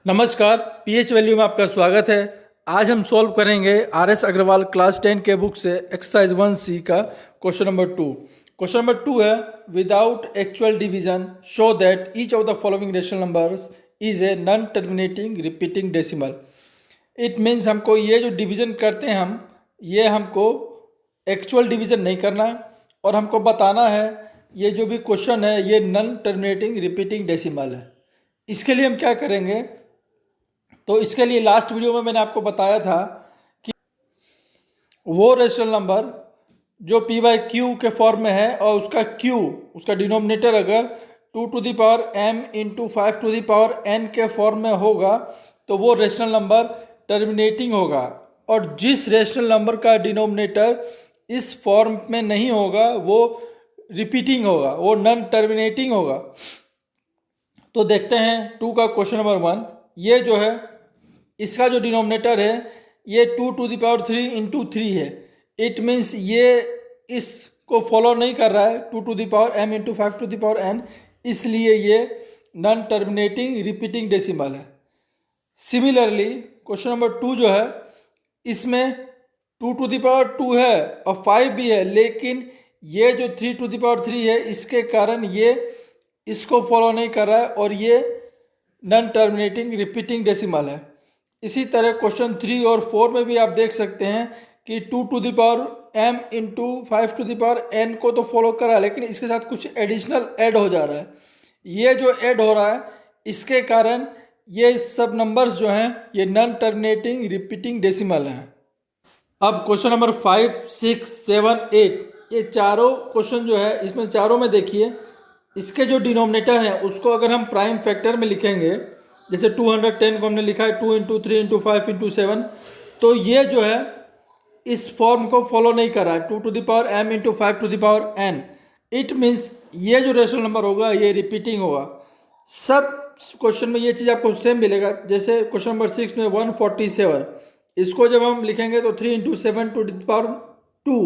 नमस्कार, pH value में आपका स्वागत है। आज हम सॉल्व करेंगे आर.एस. अग्रवाल क्लास 10 के बुक से एक्सरसाइज 1C का क्वेश्चन नंबर 2। क्वेश्चन नंबर 2 है, without actual division show that each of the following rational numbers is a non terminating repeating decimal. It means हमको ये जो डिवीजन करते हैं ये हमको एक्चुअल डिवीजन नहीं करना है और हमको बताना है ये जो भी क्वेश्चन है ये नॉन टर्मिनेटिंग रिपीटिंग डेसिमल है। इसके लिए हम क्या करेंगे, तो इसके लिए लास्ट वीडियो में मैंने आपको बताया था कि वो रेशनल नंबर जो पी बाई क्यू के फॉर्म में है और उसका क्यू, उसका डिनोमिनेटर अगर 2 to the power m into 5 to the power n के फॉर्म में होगा तो वो रेशनल नंबर टर्मिनेटिंग होगा। और जिस रेशनल नंबर का डिनोमिनेटर इस फॉर्म में नहीं होगा वो रिपीटिंग होगा, वो नॉन टर्मिनेटिंग होगा। तो देखते हैं 2 का क्वेश्चन नंबर 1। ये जो है इसका जो डिनोमिनेटर है ये 2 टू द पावर 3 इंटू 3 है। इट मीन्स ये इसको फॉलो नहीं कर रहा है 2 to the power m into 5 to the power n, इसलिए ये नॉन टर्मिनेटिंग रिपीटिंग डेसिमल है। सिमिलरली क्वेश्चन नंबर 2 जो है इसमें 2 टू द पावर 2 है और 5 भी है, लेकिन ये जो 3 टू द पावर 3 है इसके कारण ये इसको फॉलो नहीं कर रहा है और ये नॉन टर्मिनेटिंग रिपीटिंग डेसिमल है। इसी तरह क्वेश्चन 3 और 4 में भी आप देख सकते हैं कि 2 to the power m into 5 to the power n को तो फॉलो कर रहा है, लेकिन इसके साथ कुछ एडिशनल ऐड हो जा रहा है। ये जो ऐड हो रहा है इसके कारण ये सब नंबर्स जो हैं ये नॉन टर्मिनेटिंग रिपीटिंग डेसिमल हैं। अब क्वेश्चन नंबर 5, 6, 7, 8 ये चारों क्वेश्चन जो है इसमें चारों में देखिए इसके जो डिनोमिनेटर है उसको अगर हम प्राइम फैक्टर में लिखेंगे, जैसे 210 को हमने लिखा है 2 इंटू 3 इंटू 5 इंटू 7, तो ये जो है इस फॉर्म को फॉलो नहीं कर रहा है 2 to the power m into 5 to the power n। It means ये जो रेशनल नंबर होगा ये रिपीटिंग होगा। सब क्वेश्चन में ये चीज़ आपको सेम मिलेगा। जैसे क्वेश्चन नंबर 6 में 147, इसको जब हम लिखेंगे तो 3 इंटू 7 टू द पावर 2,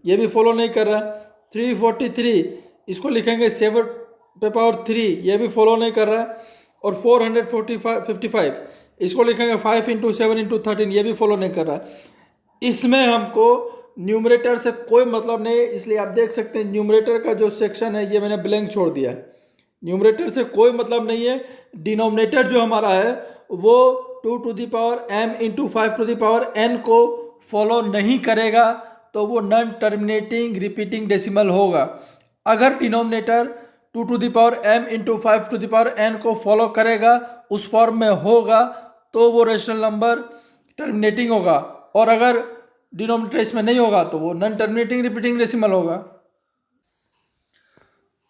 ये भी फॉलो नहीं कर रहा है। 343 इसको लिखेंगे 7 पे पावर 3, ये भी फॉलो नहीं कर रहा है। और 455 इसको लिखेंगे 5 इंटू 7 इंटू 13, ये भी फॉलो नहीं कर रहा है। इसमें हमको न्यूमरेटर से कोई मतलब नहीं है, इसलिए आप देख सकते हैं न्यूमरेटर का जो सेक्शन है ये मैंने ब्लैंक छोड़ दिया है। न्यूमरेटर से कोई मतलब नहीं है। डिनोमिनेटर जो हमारा है वो 2 to the power m into 5 to the power n को फॉलो नहीं करेगा, तो वो नॉन टर्मिनेटिंग रिपीटिंग डेसिमल होगा। अगर denominator 2 to the power m into 5 to the power n को फॉलो करेगा, उस फॉर्म में होगा, तो वो रेशनल नंबर टर्मिनेटिंग होगा। और अगर डिनोमिनेटर इसमें नहीं होगा तो वो नॉन टर्मिनेटिंग रिपीटिंग डेसिमल होगा।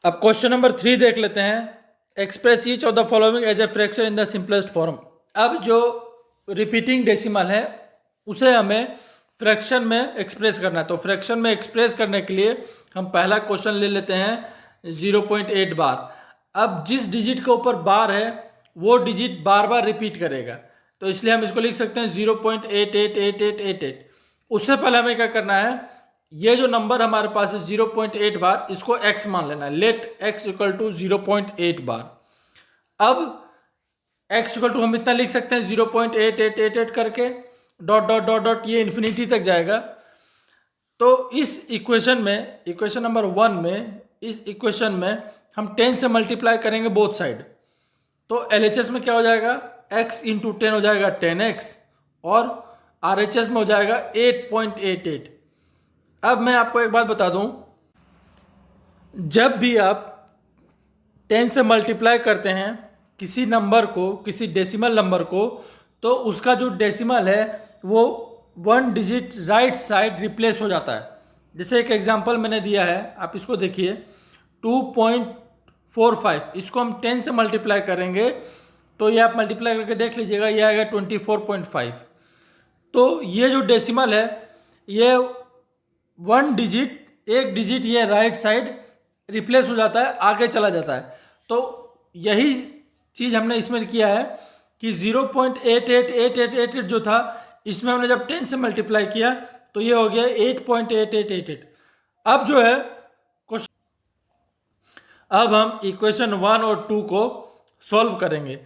अब क्वेश्चन नंबर 3 देख लेते हैं। Express each of the following as a fraction in the simplest form. अब जो रिपीटिंग डेसिमल है उसे हमें फ्रैक्शन में एक्सप्रेस करना है। तो फ्रैक्शन में एक्सप्रेस करने के लिए हम पहला क्वेश्चन ले लेते हैं 0.8 बार। अब जिस डिजिट के ऊपर बार है वो डिजिट बार बार रिपीट करेगा, तो इसलिए हम इसको लिख सकते हैं 0.888888। उससे पहले हमें क्या करना है, ये जो नंबर हमारे पास है 0.8 बार, इसको x मान लेना है। लेट x इक्वल टू 0.8 बार। अब x इक्वल टू हम इतना लिख सकते हैं 0.8888 करके डॉट डॉट डॉट डॉट, ये इन्फिनिटी तक जाएगा। तो इस इक्वेशन में, इक्वेशन नंबर 1 में, इस इक्वेशन में हम 10 से मल्टीप्लाई करेंगे बोथ साइड, तो LHS में क्या हो जाएगा, x इंटू 10 हो जाएगा 10x और RHS में हो जाएगा 8.88। अब मैं आपको एक बात बता दूं, जब भी आप 10 से मल्टीप्लाई करते हैं किसी नंबर को, किसी डेसिमल नंबर को, तो उसका जो डेसिमल है वो 1 डिजिट राइट साइड रिप्लेस हो जाता है। जैसे एक एग्जांपल मैंने दिया है, आप इसको देखिए 2.45, इसको हम 10 से मल्टीप्लाई करेंगे तो ये आप मल्टीप्लाई करके देख लीजिएगा, ये आएगा 24.5। तो ये जो डेसिमल है ये 1 डिजिट, एक डिजिट ये राइट साइड रिप्लेस हो जाता है, आगे चला जाता है। तो यही चीज़ हमने इसमें किया है कि 0.888888 जो था इसमें हमने जब 10 से मल्टीप्लाई किया तो ये हो गया 8.8888। अब जो है अब हम इक्वेशन 1 और 2 को सॉल्व करेंगे।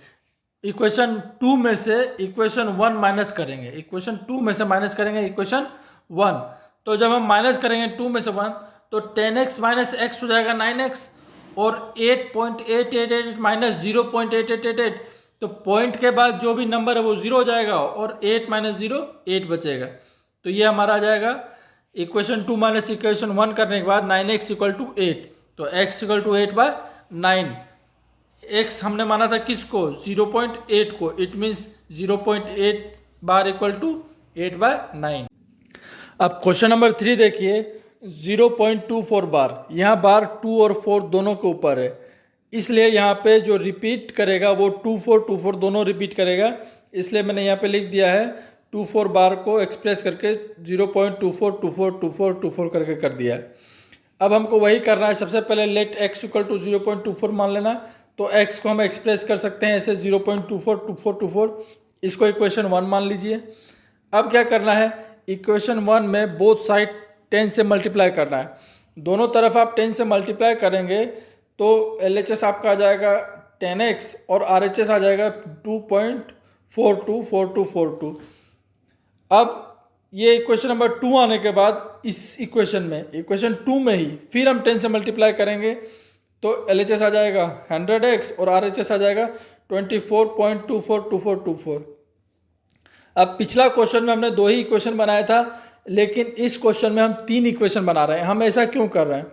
इक्वेशन 2 में से इक्वेशन 1 माइनस करेंगे, इक्वेशन 2 में से माइनस करेंगे इक्वेशन 1। तो जब हम माइनस करेंगे 2 में से 1 तो 10x माइनस एक्स हो जाएगा 9x, और 8.888 माइनस 0.8888, तो पॉइंट के बाद जो भी नंबर है वो 0 हो जाएगा और 8 माइनस 0 8 बचेगा। तो ये हमारा आ जाएगा इक्वेशन 2 माइनस इक्वेशन 1 करने के बाद 9x इक्वल टू 8, तो x इक्वल टू 8/9। x हमने माना था किसको, 0.8 को, it means 0.8 bar equal to 8/9। अब क्वेश्चन नंबर 3 देखिए, 0.24 बार, यहाँ बार 2 और 4 दोनों के ऊपर है, इसलिए यहाँ पे जो रिपीट करेगा वो 24 दोनों रिपीट करेगा, इसलिए मैंने यहाँ पे लिख दिया है 24 बार को एक्सप्रेस करके 0.24 करके कर दिया है। अब हमको वही करना है, सबसे पहले लेट x इक्वल टू 0.24 मान लेना, तो x को हम एक्सप्रेस कर सकते हैं ऐसे 0.24, इसको इक्वेशन 1 मान लीजिए। अब क्या करना है, इक्वेशन 1 में बोथ साइड 10 से मल्टीप्लाई करना है, दोनों तरफ आप 10 से मल्टीप्लाई करेंगे तो LHS आपका आ जाएगा 10x और RHS आ जाएगा 2.424242। अब ये इक्वेशन नंबर 2 आने के बाद इस इक्वेशन में, इक्वेशन 2 में ही फिर हम 10 से मल्टीप्लाई करेंगे तो LHS आ जाएगा 100x और RHS आ जाएगा 24.242424। अब पिछला क्वेश्चन में हमने 2 ही इक्वेशन बनाया था, लेकिन इस क्वेश्चन में हम 3 इक्वेशन बना रहे हैं। हम ऐसा क्यों कर रहे हैं,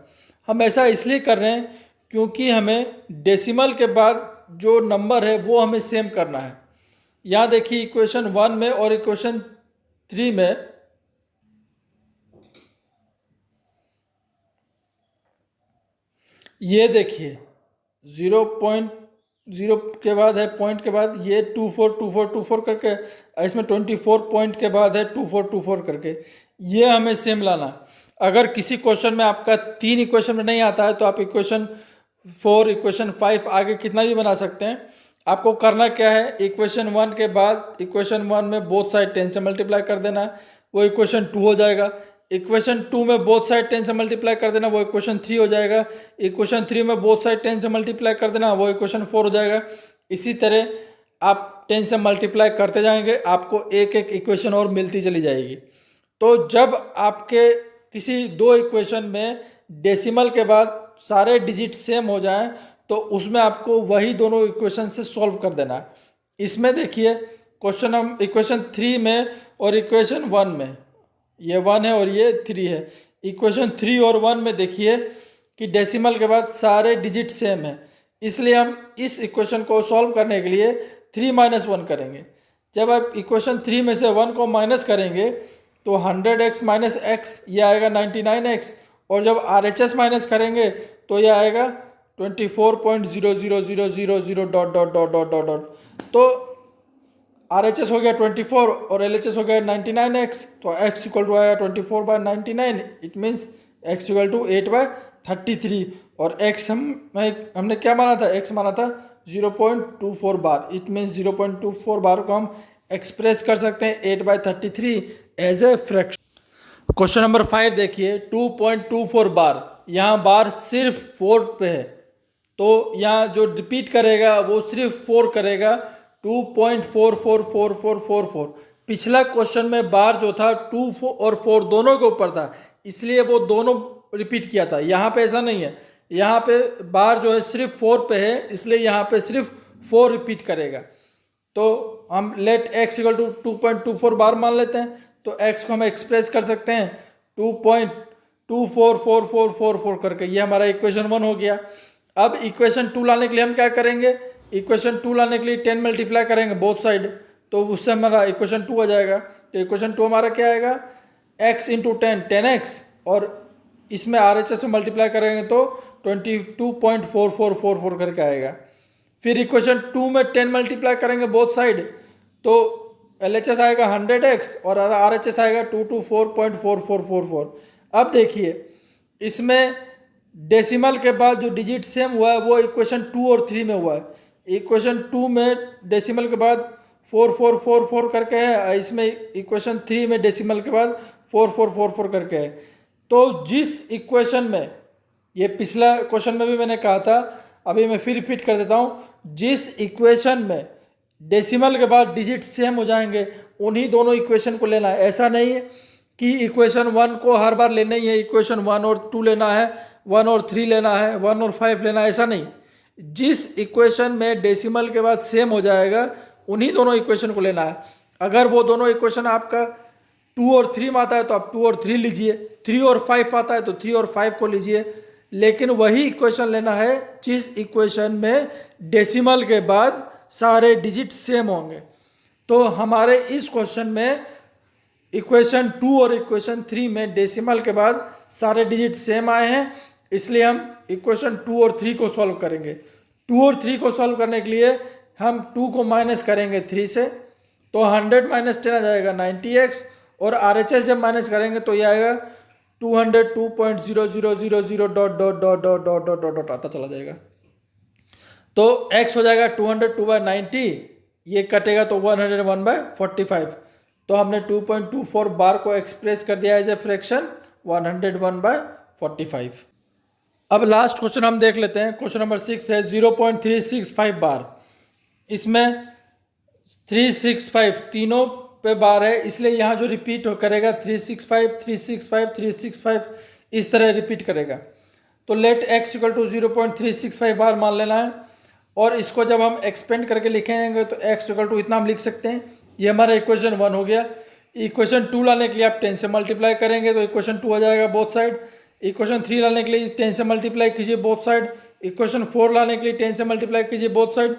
हम ऐसा इसलिए कर रहे हैं क्योंकि हमें डेसिमल के बाद जो नंबर है वो हमें सेम करना है। यहाँ देखिए इक्वेशन 1 में और इक्वेशन 3 में ये देखिए 0.0 के बाद है पॉइंट के बाद ये 24 करके, इसमें 24 पॉइंट के बाद है 24 करके, ये हमें सेम लाना। अगर किसी क्वेश्चन में आपका 3 इक्वेशन में नहीं आता है तो आप इक्वेशन 4 इक्वेशन 5 आगे कितना भी बना सकते हैं। आपको करना क्या है, इक्वेशन 1 के बाद इक्वेशन 1 में बोथ साइड 10 से मल्टीप्लाई कर देना है, वो इक्वेशन 2 हो जाएगा। इक्वेशन 2 में बोथ साइड 10 से मल्टीप्लाई कर देना, वो इक्वेशन 3 हो जाएगा। इक्वेशन 3 में बोथ साइड 10 से मल्टीप्लाई कर देना, वो इक्वेशन 4 हो जाएगा। इसी तरह आप 10 से मल्टीप्लाई करते जाएंगे, आपको एक एक इक्वेशन और मिलती चली जाएगी। तो जब आपके किसी 2 इक्वेशन में डेसिमल के बाद सारे डिजिट सेम हो जाएं तो उसमें आपको वही दोनों इक्वेशन से सॉल्व कर देना है। इसमें देखिए क्वेश्चन हम इक्वेशन 3 में और इक्वेशन 1 में, ये 1 है और ये 3 है, इक्वेशन 3 और 1 में देखिए कि डेसिमल के बाद सारे डिजिट सेम है, इसलिए हम इस इक्वेशन को सॉल्व करने के लिए 3 - 1 करेंगे। जब आप इक्वेशन 3 में से 1 को माइनस करेंगे तो 100x माइनस एक्स ये आएगा 99x, और जब RHS माइनस करेंगे तो ये आएगा 24.00000 dot dot dot dot dot dot. तो RHS हो गया 24 और LHS हो गया 99x, तो x इक्वल टू आएगा 24/99, it means x equal to 8/33, और x हमने क्या माना था, x माना था 0.24 बार, इट मीन्स 0.24 बार को हम एक्सप्रेस कर सकते हैं 8/33 as a fraction. Question number 5 देखिए, 2.24 बार, यहाँ बार सिर्फ 4 पे है, तो यहाँ जो रिपीट करेगा वो सिर्फ 4 करेगा, 2.444444। पिछला क्वेश्चन में बार जो था 2 और 4 दोनों के ऊपर था, इसलिए वो दोनों रिपीट किया था। यहाँ पे ऐसा नहीं है, यहाँ पे बार जो है सिर्फ 4 पे है, इसलिए यहाँ पे सिर्फ 4 रिपीट करेगा। तो हम लेट x इक्वल टू 2.24 बार मान लेते हैं, तो x को हम एक्सप्रेस कर सकते हैं 2.244444 करके, ये हमारा इक्वेशन 1 हो गया। अब इक्वेशन 2 लाने के लिए हम क्या करेंगे, इक्वेशन 2 लाने के लिए 10 मल्टीप्लाई करेंगे बोथ साइड, तो उससे हमारा इक्वेशन 2 आ जाएगा। तो इक्वेशन 2 हमारा क्या आएगा, x इंटू 10x, और इसमें RHS में मल्टीप्लाई करेंगे तो 22.4444 करके आएगा। फिर इक्वेशन 2 में 10 मल्टीप्लाई करेंगे बोथ साइड, तो LHS आएगा 100x और RHS आएगा 224.4444। अब देखिए इसमें डेसिमल के बाद जो डिजिट सेम हुआ है वो इक्वेशन 2 और 3 में हुआ है। इक्वेशन 2 में डेसिमल के बाद 4444 करके है, इसमें इक्वेशन 3 में डेसिमल के बाद 4444 करके है। तो जिस इक्वेशन में, ये पिछला क्वेश्चन में भी मैंने कहा था, अभी मैं फिर रिपीट कर देता हूँ, जिस इक्वेशन में डेसिमल के बाद डिजिट सेम हो जाएंगे, उन्हीं दोनों इक्वेशन को लेना है। ऐसा नहीं है कि इक्वेशन 1 को हर बार लेना ही है, इक्वेशन 1 और 2 लेना है, 1 और 3 लेना है, 1 और 5 लेना है, ऐसा नहीं। जिस इक्वेशन में डेसिमल के बाद सेम हो जाएगा उन्हीं दोनों इक्वेशन को लेना है। अगर वो दोनों इक्वेशन आपका 2 और 3 में आता है तो आप 2 और 3 लीजिए, 3 और 5 आता है तो 3 और 5 को लीजिए, लेकिन वही इक्वेशन लेना है जिस इक्वेशन में डेसिमल के बाद सारे डिजिट सेम होंगे। तो हमारे इस क्वेश्चन में इक्वेशन 2 और इक्वेशन 3 में डेसिमल के बाद सारे डिजिट सेम आए हैं, इसलिए हम इक्वेशन 2 और 3 को सॉल्व करेंगे। 2 और 3 को सॉल्व करने के लिए हम 2 को माइनस करेंगे 3 से, तो 100 माइनस 10 आ जाएगा 90x, और RHS जब माइनस करेंगे तो ये आएगा 202.0000 dot dot dot dot dot dot dot आता चला जाएगा। तो x हो जाएगा 202/90, ये कटेगा तो 101/45। तो हमने 2.24 बार को एक्सप्रेस कर दिया एज ए फ्रैक्शन 101/45। अब लास्ट क्वेश्चन हम देख लेते हैं। क्वेश्चन नंबर 6 है 0.365 बार। इसमें 365 तीनों पे बार है, इसलिए यहाँ जो रिपीट करेगा 365 365 365 इस तरह रिपीट करेगा। तो लेट x इक्वल टू 0.365 बार मान लेना है, और इसको जब हम एक्सपेंड करके लिखेंगे तो x इक्वल टू इतना हम लिख सकते हैं। ये हमारा इक्वेशन 1 हो गया। इक्वेशन 2 लाने के लिए आप 10 से मल्टीप्लाई करेंगे तो इक्वेशन 2 आ जाएगा बोथ साइड। इक्वेशन 3 लाने के लिए 10 से मल्टीप्लाई कीजिए बोथ साइड। इक्वेशन 4 लाने के लिए 10 से मल्टीप्लाई कीजिए बोथ साइड।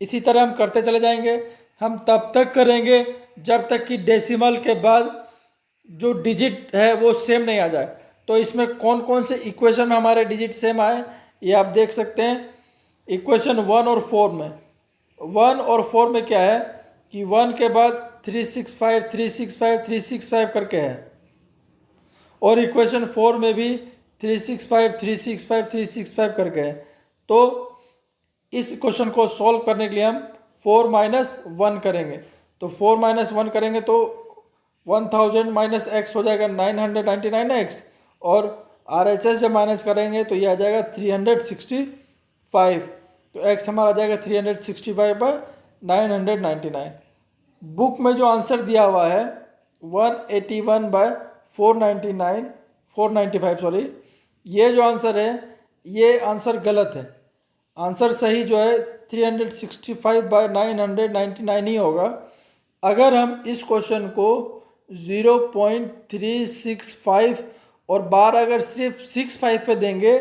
इसी तरह हम करते चले जाएंगे। हम तब तक करेंगे जब तक कि डेसिमल के बाद जो डिजिट है वो सेम नहीं आ जाए। तो इसमें कौन कौन से इक्वेशन में हमारे डिजिट सेम आए ये आप देख सकते हैं। इक्वेशन 1 और 4 में, 1 और 4 में क्या है कि 1 के बाद 365 365 365 करके है, और इक्वेशन 4 में भी 365 365 365 करके है। तो इस क्वेश्चन को सॉल्व करने के लिए हम 4 माइनस 1 करेंगे। तो 4 माइनस 1 करेंगे तो 1000 माइनस x हो जाएगा 999x, और RHS जब माइनस करेंगे तो ये आ जाएगा 365। तो x हमारा आ जाएगा 365/999। बुक में जो आंसर दिया हुआ है 495 सॉरी, ये जो आंसर है ये आंसर गलत है। आंसर सही जो है 365/999 ही होगा। अगर हम इस क्वेश्चन को 0.365 और बार अगर सिर्फ 65 पे देंगे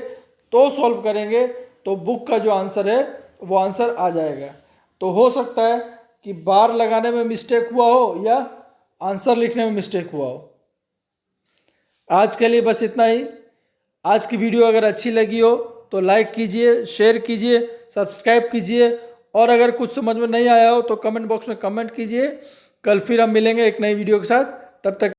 तो सॉल्व करेंगे तो बुक का जो आंसर है वो आंसर आ जाएगा। तो हो सकता है कि बार लगाने में मिस्टेक हुआ हो या आंसर लिखने में मिस्टेक हुआ हो। आज के लिए बस इतना ही। आज की वीडियो अगर अच्छी लगी हो तो लाइक कीजिए, शेयर कीजिए, सब्सक्राइब कीजिए, और अगर कुछ समझ में नहीं आया हो तो कमेंट बॉक्स में कमेंट कीजिए। कल फिर हम मिलेंगे एक नई वीडियो के साथ, तब तक